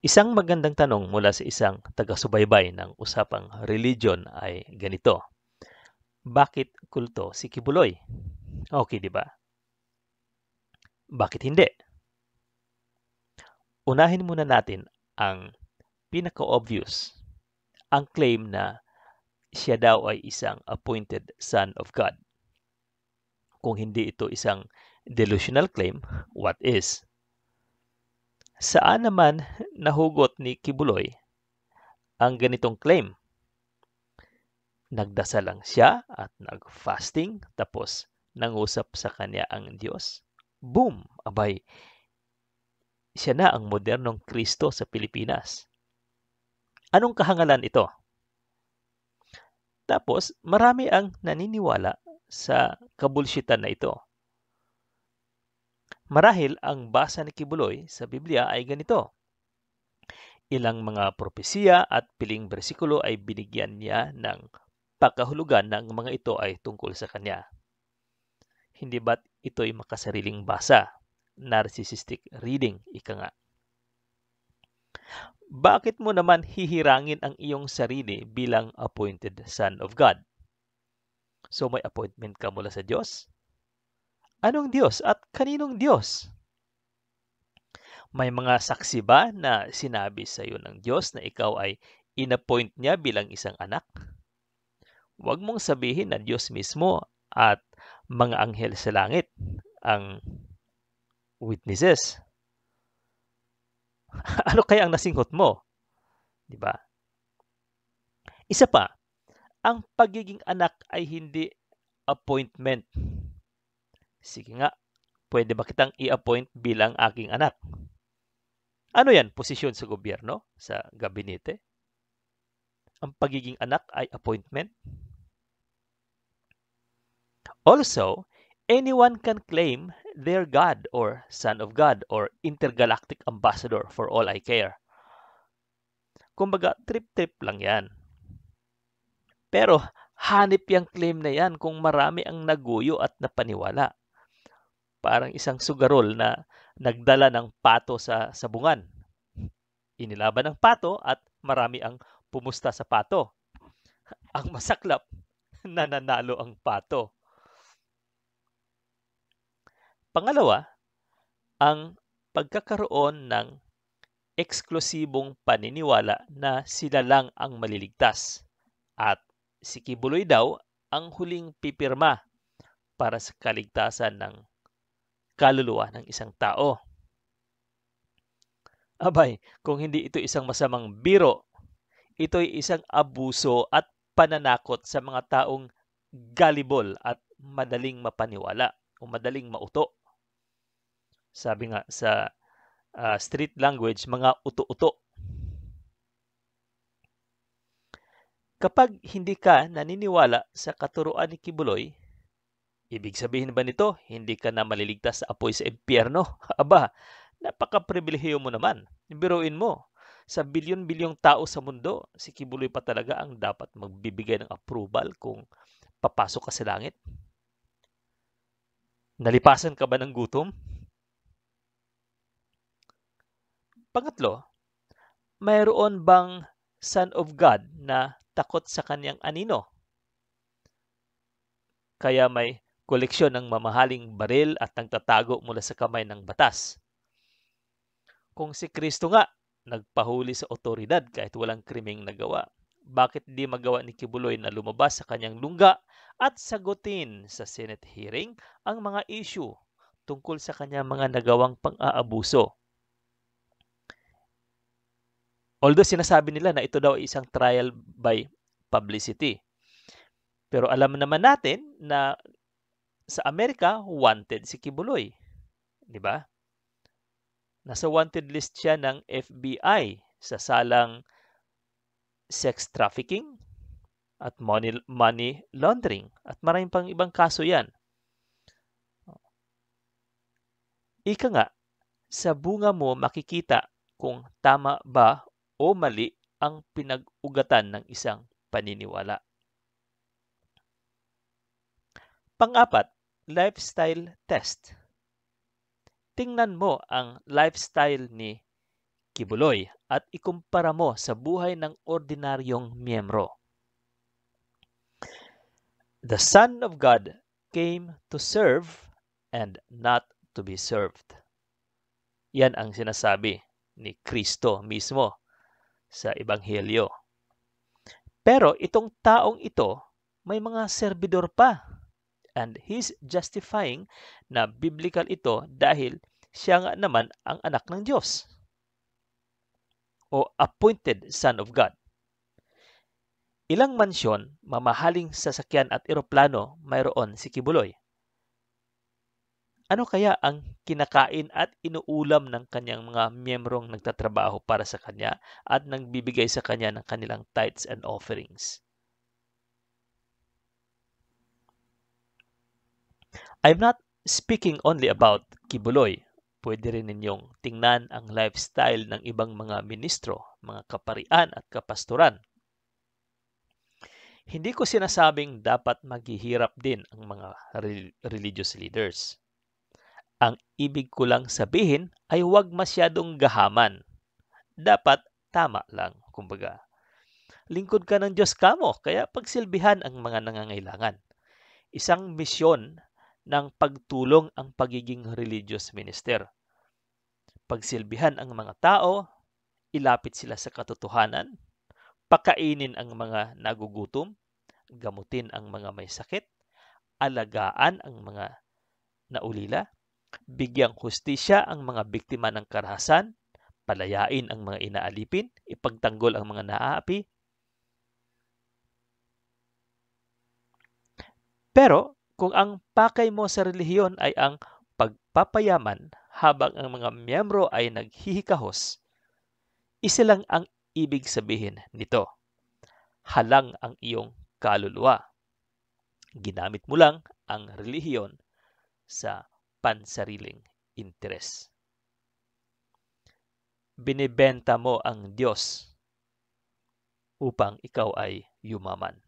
Isang magandang tanong mula sa isang taga-subaybay ng usapang religion ay ganito: bakit kulto si Kibuloy? Okay, di ba? Bakit hindi? Unahin muna natin ang pinaka-obvious, ang claim na siya daw ay isang appointed son of God. Kung hindi ito isang delusional claim, what is? Saan naman nahugot ni Kibuloy ang ganitong claim? Nagdasal lang siya at nag-fasting tapos nangusap sa kanya ang Diyos. Boom! Abay, siya na ang modernong Kristo sa Pilipinas. Anong kahangalan ito? Tapos, marami ang naniniwala sa kabulshitan na ito. Marahil ang basa ni Kibuloy sa Biblia ay ganito: ilang mga propesiya at piling bersikulo ay binigyan niya ng pagkahulugan ng mga ito ay tungkol sa kanya. Hindi ba't ito'y makasariling basa? Narcissistic reading, ika nga. Bakit mo naman hihirangin ang iyong sarili bilang appointed son of God? So may appointment ka mula sa Diyos? Anong Diyos at kaninong Diyos? May mga saksi ba na sinabi sa iyo ng Diyos na ikaw ay inappoint niya bilang isang anak? Huwag mong sabihin na Diyos mismo at mga anghel sa langit ang witnesses. Ano kaya ang nasinghot mo? Di ba? Isa pa, ang pagiging anak ay hindi appointment. Sige nga, pwede ba kitang i-appoint bilang aking anak? Ano yan? Posisyon sa gobyerno? Sa gabinete? Ang pagiging anak ay appointment? Also, anyone can claim they're God or son of God or intergalactic ambassador for all I care. Kumbaga, trip-trip lang yan. Pero hanip yung claim na yan kung marami ang naguyo at napaniwala. Parang isang sugarol na nagdala ng pato sa sabungan. Inilaban ng pato at marami ang pumusta sa pato. Ang masaklap, nananalo ang pato. Pangalawa, ang pagkakaroon ng eksklusibong paniniwala na sila lang ang maliligtas at si Kibuloy daw ang huling pipirma para sa kaligtasan ng kaluluwa ng isang tao. Abay, kung hindi ito isang masamang biro, ito'y isang abuso at pananakot sa mga taong gullible at madaling mapaniwala o madaling mauto. Sabi nga sa street language, mga uto-uto. Kapag hindi ka naniniwala sa katuruan ni Kibuloy, ibig sabihin ba nito, hindi ka na maliligtas sa apoy sa impyerno? Aba, napaka-pribilehiyo mo naman. Biruin mo, sa bilyon-bilyong tao sa mundo, si Kibuloy pa talaga ang dapat magbibigay ng approval kung papasok ka sa langit. Nalipasan ka ba ng gutom? Pangatlo, mayroon bang Son of God na takot sa kanyang anino? Kaya may koleksyon ng mamahaling baril at nagtatago mula sa kamay ng batas. Kung si Kristo nga nagpahuli sa otoridad kahit walang krimeng nagawa, bakit di magawa ni Kibuloy na lumabas sa kanyang lungga at sagutin sa Senate hearing ang mga issue tungkol sa kanyang mga nagawang pang-aabuso? Although sinasabi nila na ito daw ay isang trial by publicity. Pero alam naman natin na sa Amerika, wanted si Kibuloy. Di ba? Nasa wanted list siya ng FBI sa salang sex trafficking at money laundering at maraming pang ibang kaso yan. Ika nga, sa bunga mo makikita kung tama ba o mali ang pinag-ugatan ng isang paniniwala. Pang-apat, lifestyle test. Tingnan mo ang lifestyle ni kibuloy at ikumpara mo sa buhay ng ordinaryong miyembro. The Son of God came to serve and not to be served. Yan ang sinasabi ni Kristo mismo sa Ebanghelyo. Pero itong taong ito, may mga servidor pa. And he's justifying na biblical ito dahil siya nga naman ang anak ng Diyos o appointed Son of God. Ilang mansyon, mamahaling sasakyan at eroplano mayroon si Kibuloy. Ano kaya ang kinakain at inuulam ng kanyang mga miyembrong nagtatrabaho para sa kanya at nagbibigay sa kanya ng kanilang tithes and offerings? I'm not speaking only about Kibuloy. Pwede rin ninyong tingnan ang lifestyle ng ibang mga ministro, mga kaparian at kapastoran. Hindi ko sinasabing dapat maghihirap din ang mga religious leaders. Ang ibig ko lang sabihin ay huwag masyadong gahaman. Dapat tama lang, kumbaga. Lingkod ka ng Diyos kamo, kaya pagsilbihan ang mga nangangailangan. Isang misyon ng pagtulong ang pagiging religious minister. Pagsilbihan ang mga tao, ilapit sila sa katotohanan, pakainin ang mga nagugutom, gamutin ang mga may sakit, alagaan ang mga naulila, bigyang hustisya ang mga biktima ng karahasan, palayain ang mga inaalipin, ipagtanggol ang mga naaapi. Pero kung ang pakay mo sa relihiyon ay ang pagpapayaman habang ang mga miyembro ay naghihikahos, isa lang ang ibig sabihin nito. Halang ang iyong kaluluwa. Ginamit mo lang ang relihiyon sa pansariling interes. Binibenta mo ang Diyos upang ikaw ay yumaman.